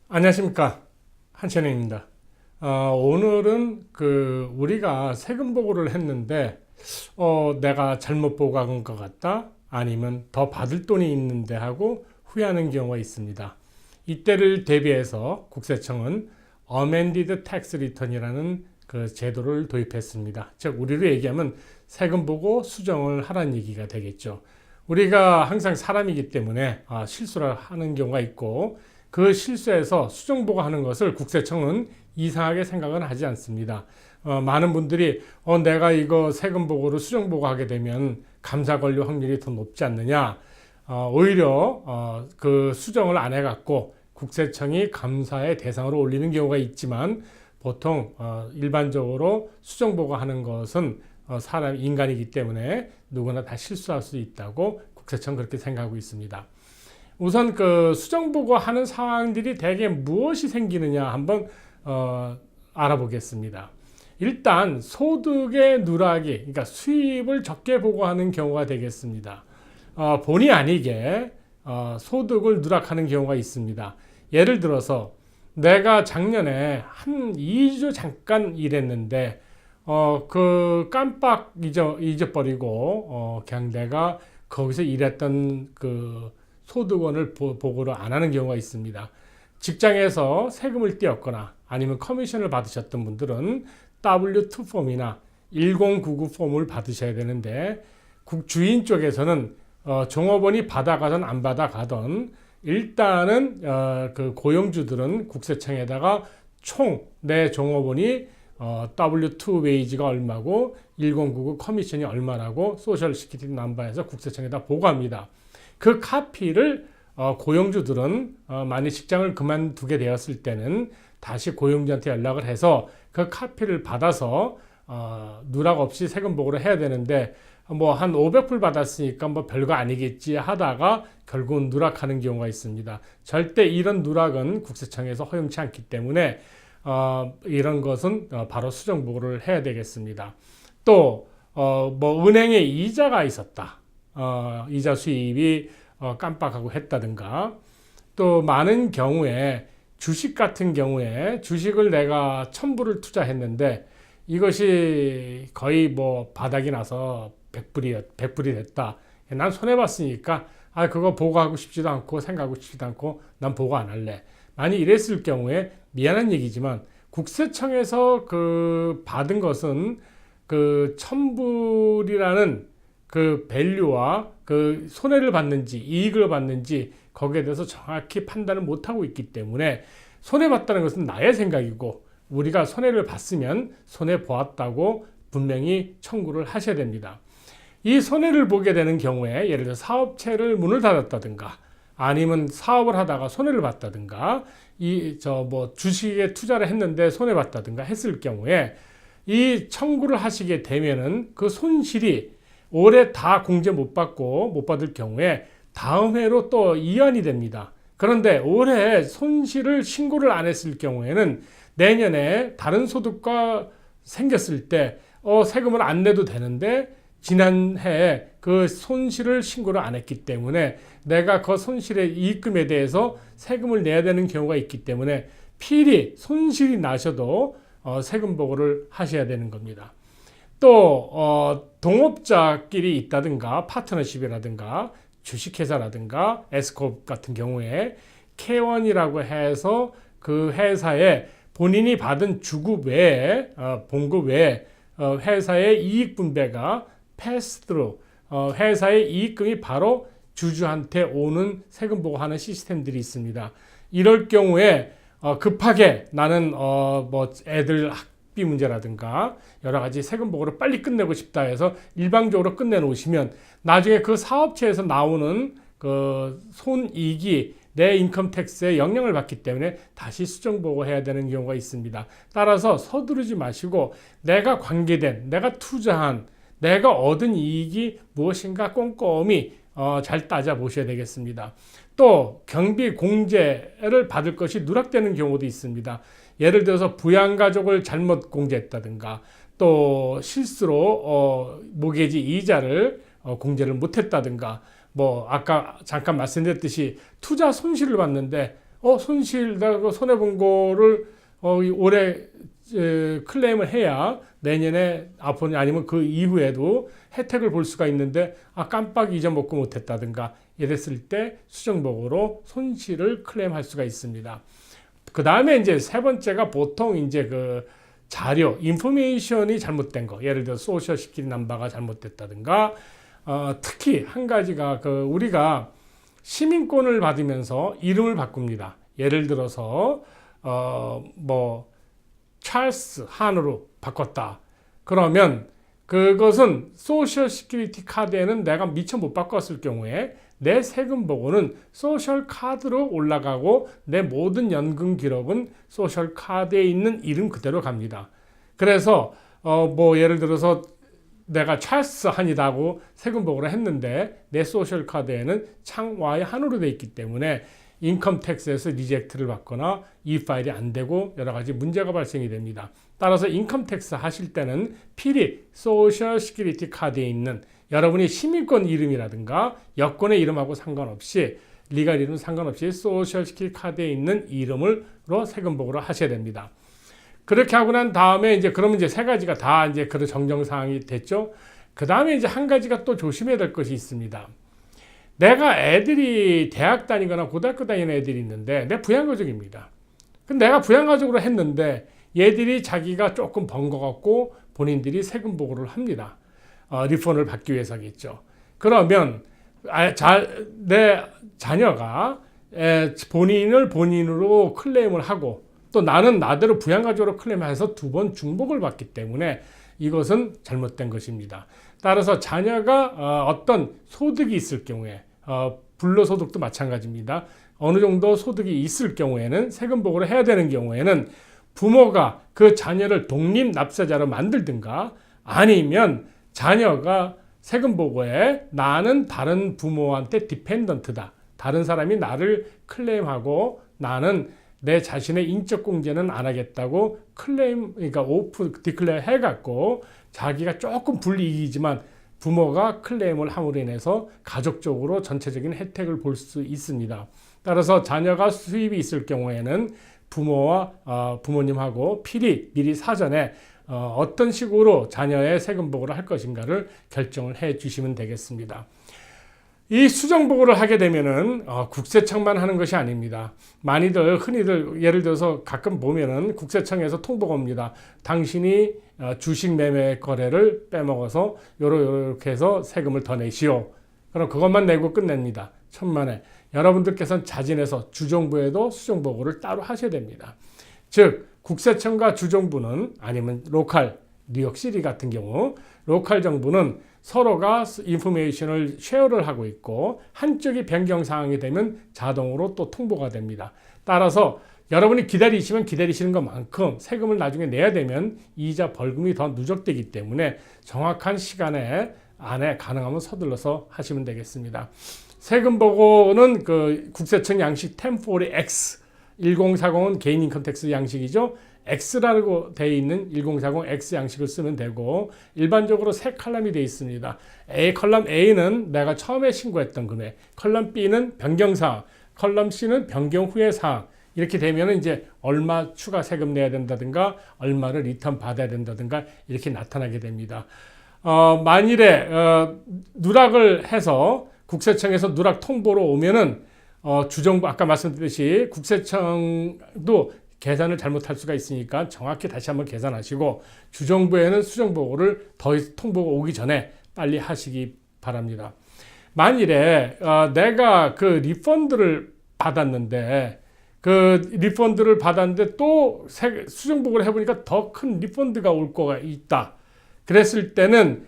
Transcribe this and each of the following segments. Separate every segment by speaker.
Speaker 1: 안녕하십니까, 한천영입니다. 오늘은 우리가 세금 보고를 했는데 내가 잘못 보고한 것 같다, 아니면 더 받을 돈이 있는데 하고 후회하는 경우가 있습니다. 이때를 대비해서 국세청은 Amended Tax Return이라는 그 제도를 도입했습니다. 즉 우리로 얘기하면 세금 보고 수정을 하라는 얘기가 되겠죠. 우리가 항상 사람이기 때문에 실수를 하는 경우가 있고, 그 실수에서 수정 보고하는 것을 국세청은 이상하게 생각은 하지 않습니다. 많은 분들이 내가 이거 세금 보고를 수정 보고하게 되면 감사 권리 확률이 더 높지 않느냐, 오히려 그 수정을 안 해갖고 국세청이 감사의 대상으로 올리는 경우가 있지만, 보통 일반적으로 수정 보고하는 것은 사람 인간이기 때문에 누구나 다 실수할 수 있다고 국세청 그렇게 생각하고 있습니다. 우선 그 수정 보고하는 상황들이 대개 무엇이 생기느냐 한번 알아보겠습니다. 일단 소득의 누락이, 그러니까 수입을 적게 보고하는 경우가 되겠습니다. 본의 아니게 소득을 누락하는 경우가 있습니다. 예를 들어서 내가 작년에 한 2주 잠깐 일했는데 그 깜빡 잊어버리고 그냥 내가 거기서 일했던 그 소득원을 보고를 안 하는 경우가 있습니다. 직장에서 세금을 떼었거나 아니면 커미션을 받으셨던 분들은 W2 폼이나 1099 폼을 받으셔야 되는데, 주인 쪽에서는 종업원이 받아가든 안 받아가든 일단은 그 고용주들은 국세청에다가 총 내 종업원이 W2 웨이지가 얼마고 1099 커미션이 얼마라고 소셜 시큐리티 넘버에서 국세청에다 보고합니다. 그 카피를 고용주들은 만약 직장을 그만두게 되었을 때는 다시 고용주한테 연락을 해서 그 카피를 받아서 누락 없이 세금 보고를 해야 되는데, 뭐 한 500불 받았으니까 뭐 별거 아니겠지 하다가 결국은 누락하는 경우가 있습니다. 절대 이런 누락은 국세청에서 허용치 않기 때문에 이런 것은 바로 수정 보고를 해야 되겠습니다. 또 뭐 은행에 이자가 있었다, 이자 수입이 깜빡하고 했다든가, 또 많은 경우에 주식 같은 경우에 주식을 내가 1000불을 투자했는데 이것이 거의 뭐 바닥이 나서 100불이 됐다. 난 손해봤으니까 그거 보고하고 싶지도 않고 생각하고 싶지도 않고 난 보고 안 할래. 만약 이랬을 경우에 미안한 얘기지만 국세청에서 그 받은 것은 그 1000불이라는 그 밸류와 그 손해를 받는지 이익을 받는지 거기에 대해서 정확히 판단을 못하고 있기 때문에, 손해봤다는 것은 나의 생각이고 우리가 손해를 봤으면 손해보았다고 분명히 청구를 하셔야 됩니다. 이 손해를 보게 되는 경우에 예를 들어 사업체를 문을 닫았다든가 아니면 사업을 하다가 손해를 봤다든가 주식에 투자를 했는데 손해봤다든가 했을 경우에 이 청구를 하시게 되면은 그 손실이 올해 다 공제 못 받고 못 받을 경우에 다음 해로 또 이연이 됩니다. 그런데 올해 손실을 신고를 안 했을 경우에는 내년에 다른 소득과 생겼을 때 세금을 안 내도 되는데, 지난해에 그 손실을 신고를 안 했기 때문에 내가 그 손실의 이익금에 대해서 세금을 내야 되는 경우가 있기 때문에 필히 손실이 나셔도 세금 보고를 하셔야 되는 겁니다. 또 동업자끼리 있다든가 파트너십이라든가 주식회사라든가 에스콥 같은 경우에 K1이라고 해서 그 회사에 본인이 받은 주급 외에 봉급 외에 회사의 이익 분배가 패스트로 회사의 이익금이 바로 주주한테 오는 세금 보고하는 시스템들이 있습니다. 이럴 경우에 급하게 나는 뭐 애들 학비 문제라든가 여러 가지 세금 보고를 빨리 끝내고 싶다 해서 일방적으로 끝내 놓으시면 나중에 그 사업체에서 나오는 그 손익이 내 인컴 텍스에 영향을 받기 때문에 다시 수정 보고해야 되는 경우가 있습니다. 따라서 서두르지 마시고 내가 관계된, 내가 투자한, 내가 얻은 이익이 무엇인가 꼼꼼히 잘 따져 보셔야 되겠습니다. 또 경비 공제를 받을 것이 누락되는 경우도 있습니다. 예를 들어서 부양가족을 잘못 공제했다든가, 또 실수로 모기지 이자를 공제를 못했다든가, 뭐 아까 잠깐 말씀드렸듯이 투자 손실을 봤는데 손실, 내가 손해본 거를 올해 클레임을 해야 내년에 앞으로 아니면 그 이후에도 혜택을 볼 수가 있는데 깜빡 잊어먹고 못했다든가 이랬을 때 수정복으로 손실을 클레임할 수가 있습니다. 그 다음에 이제 세 번째가 보통 이제 그 자료, 인포메이션이 잘못된 거, 예를 들어 소셜 시큐리티 넘버가 잘못됐다든가, 특히 한 가지가 우리가 시민권을 받으면서 이름을 바꿉니다. 예를 들어서 찰스 한으로 바꿨다. 그러면 그것은 소셜 시큐리티 카드에는 내가 미처 못 바꿨을 경우에 내 세금 보고는 소셜 카드로 올라가고 내 모든 연금 기록은 소셜 카드에 있는 이름 그대로 갑니다. 그래서 예를 들어서 내가 찰스 한이라고 세금 보고를 했는데 내 소셜 카드에는 창Y 한으로 돼 있기 때문에 인컴 텍스에서 리젝트를 받거나 이 파일이 안 되고 여러 가지 문제가 발생이 됩니다. 따라서 인컴 텍스 하실 때는 필히 소셜 시큐리티 카드에 있는 여러분이 시민권 이름이라든가 여권의 이름하고 상관없이 리갈 이름 상관없이 소셜 시큐리티 카드에 있는 이름으로 세금 보고를 하셔야 됩니다. 그렇게 하고 난 다음에 그러면 세 가지가 다 그런 정정사항이 됐죠. 그 다음에 한 가지가 또 조심해야 될 것이 있습니다. 내가 애들이 대학 다니거나 고등학교 다니는 애들이 있는데 내 부양가족입니다. 근데 내가 부양가족으로 했는데 얘들이 자기가 조금 번 것 같고 본인들이 세금 보고를 합니다. 리펀을 받기 위해서겠죠. 그러면 내 자녀가 본인을 본인으로 클레임을 하고 또 나는 나대로 부양가족으로 클레임해서 두 번 중복을 받기 때문에 이것은 잘못된 것입니다. 따라서 자녀가 어떤 소득이 있을 경우에 불로소득도 마찬가지입니다. 어느 정도 소득이 있을 경우에는 세금 보고를 해야 되는 경우에는 부모가 그 자녀를 독립 납세자로 만들든가 아니면 자녀가 세금 보고에 나는 다른 부모한테 디펜던트다. 다른 사람이 나를 클레임하고 나는 내 자신의 인적 공제는 안 하겠다고 그러니까 오픈 디클레어 해갖고 자기가 조금 불이익이지만 부모가 클레임을 함으로 인해서 가족적으로 전체적인 혜택을 볼 수 있습니다. 따라서 자녀가 수입이 있을 경우에는 부모와 부모님하고 미리 사전에 어떤 식으로 자녀의 세금 보고를 할 것인가를 결정을 해 주시면 되겠습니다. 이 수정 보고를 하게 되면은 국세청만 하는 것이 아닙니다. 흔히들 예를 들어서 가끔 보면은 국세청에서 통보가 옵니다. 당신이 주식 매매 거래를 빼먹어서 요렇게 해서 세금을 더 내시오. 그럼 그것만 내고 끝냅니다. 천만에. 여러분들께서는 자진해서 주정부에도 수정 보고를 따로 하셔야 됩니다. 즉 국세청과 주정부는 아니면 로컬 뉴욕시티 같은 경우 로컬 정부는 서로가 인포메이션을 쉐어를 하고 있고 한쪽이 변경 사항이 되면 자동으로 또 통보가 됩니다. 따라서 여러분이 기다리시면 기다리시는 것만큼 세금을 나중에 내야 되면 이자 벌금이 더 누적되기 때문에 정확한 시간에 안에 가능하면 서둘러서 하시면 되겠습니다. 세금 보고는 국세청 양식 1040X 1040은 개인 인컴 텍스 양식이죠. X라고 되어 있는 1040 X 양식을 쓰면 되고 일반적으로 세 컬럼이 되어 있습니다. 컬럼 A는 내가 처음에 신고했던 금액, 컬럼 B는 변경사항, 컬럼 C는 변경 후의 사항. 이렇게 되면 얼마 추가 세금 내야 된다든가 얼마를 리턴 받아야 된다든가 이렇게 나타나게 됩니다. 만일에 누락을 해서 국세청에서 누락 통보로 오면은 주정부 아까 말씀드렸듯이 국세청도 계산을 잘못할 수가 있으니까 정확히 다시 한번 계산하시고 주정부에는 수정보고를 더 통보가 오기 전에 빨리 하시기 바랍니다. 만일에 내가 리펀드를 받았는데 또 수정보고를 해보니까 더 큰 리펀드가 올 거가 있다. 그랬을 때는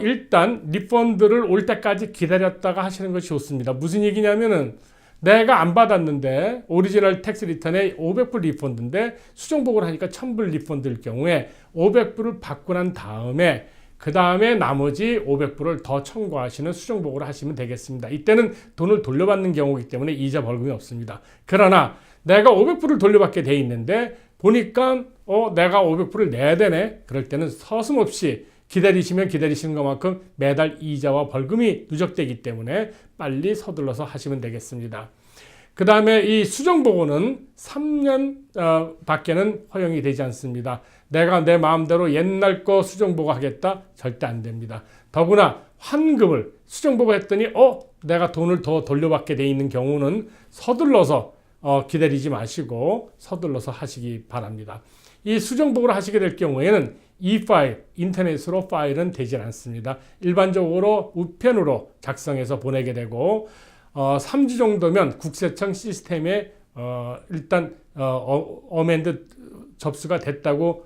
Speaker 1: 일단 리펀드를 올 때까지 기다렸다가 하시는 것이 좋습니다. 무슨 얘기냐면은 내가 안 받았는데 오리지널 텍스 리턴에 500불 리펀드인데 수정보고를 하니까 1000불 리펀드일 경우에 500불을 받고 난 다음에 그 다음에 나머지 500불을 더 청구하시는 수정보고를 하시면 되겠습니다. 이때는 돈을 돌려받는 경우이기 때문에 이자 벌금이 없습니다. 그러나 내가 500불을 돌려받게 돼 있는데 보니까 내가 500불을 내야 되네. 그럴 때는 서슴없이 기다리시면 기다리시는 것만큼 매달 이자와 벌금이 누적되기 때문에 빨리 서둘러서 하시면 되겠습니다. 그 다음에 이 수정보고는 3년 밖에는 허용이 되지 않습니다. 내가 내 마음대로 옛날 거 수정보고 하겠다? 절대 안 됩니다. 더구나 환급을 수정보고 했더니 내가 돈을 더 돌려받게 돼 있는 경우는 서둘러서 기다리지 마시고 서둘러서 하시기 바랍니다. 이 수정보고를 하시게 될 경우에는 이 파일, 인터넷으로 파일은 되지 않습니다. 일반적으로 우편으로 작성해서 보내게 되고 3주 정도면 국세청 시스템에 일단 어멘드 접수가 됐다고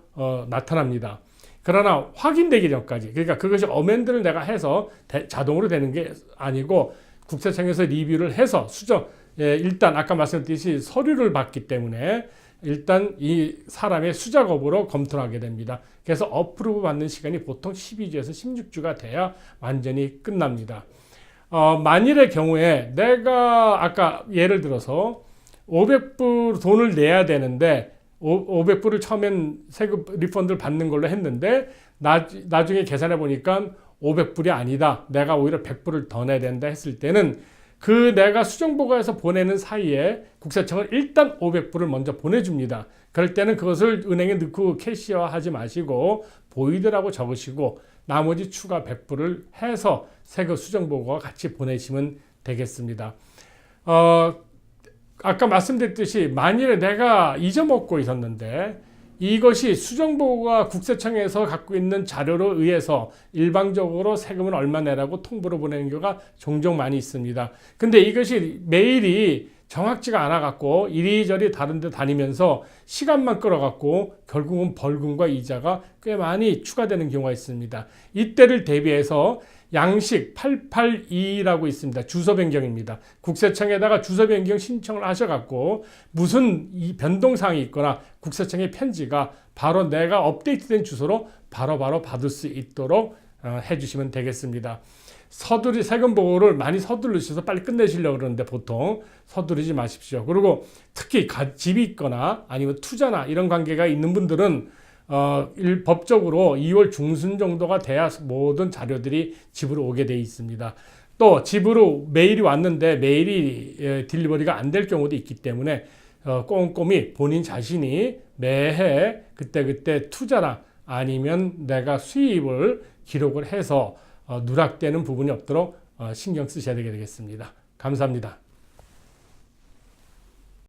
Speaker 1: 나타납니다. 그러나 확인되기 전까지, 그러니까 그것이 어멘드를 내가 해서 자동으로 되는 게 아니고 국세청에서 리뷰를 해서 일단 아까 말씀드렸듯이 서류를 받기 때문에 일단 이 사람의 수작업으로 검토를 하게 됩니다. 그래서 어프로브 받는 시간이 보통 12주에서 16주가 돼야 완전히 끝납니다. 만일의 경우에 내가 아까 예를 들어서 500불 돈을 내야 되는데 500불을 처음엔 세금 리펀드를 받는 걸로 했는데 나중에 계산해 보니까 500불이 아니다. 내가 오히려 100불을 더 내야 된다 했을 때는 그 내가 수정보고에서 보내는 사이에 국세청은 일단 500불을 먼저 보내줍니다. 그럴 때는 그것을 은행에 넣고 캐시화하지 마시고 보이드라고 적으시고 나머지 추가 100불을 해서 세금 수정보고와 같이 보내시면 되겠습니다. 아까 말씀드렸듯이 만일에 내가 잊어먹고 있었는데 이것이 수정보고가 국세청에서 갖고 있는 자료로 의해서 일방적으로 세금을 얼마 내라고 통보를 보내는 경우가 종종 많이 있습니다. 근데 이것이 메일이 정확지가 않아 갖고 이리저리 다른 데 다니면서 시간만 끌어갖고 결국은 벌금과 이자가 꽤 많이 추가되는 경우가 있습니다. 이때를 대비해서 양식 882라고 있습니다. 주소 변경입니다. 국세청에다가 주소 변경 신청을 하셔갖고 무슨 이 변동사항이 있거나 국세청의 편지가 바로 내가 업데이트된 주소로 바로바로 받을 수 있도록 해주시면 되겠습니다. 세금 보고를 많이 서두르셔서 빨리 끝내시려고 그러는데 보통 서두르지 마십시오. 그리고 특히 집이 있거나 아니면 투자나 이런 관계가 있는 분들은 법적으로 2월 중순 정도가 돼야 모든 자료들이 집으로 오게 돼 있습니다. 또 집으로 메일이 왔는데 메일이 딜리버리가 안 될 경우도 있기 때문에 꼼꼼히 본인 자신이 매해 그때 투자나 아니면 내가 수입을 기록을 해서 누락되는 부분이 없도록 신경 쓰셔야 되겠습니다. 감사합니다.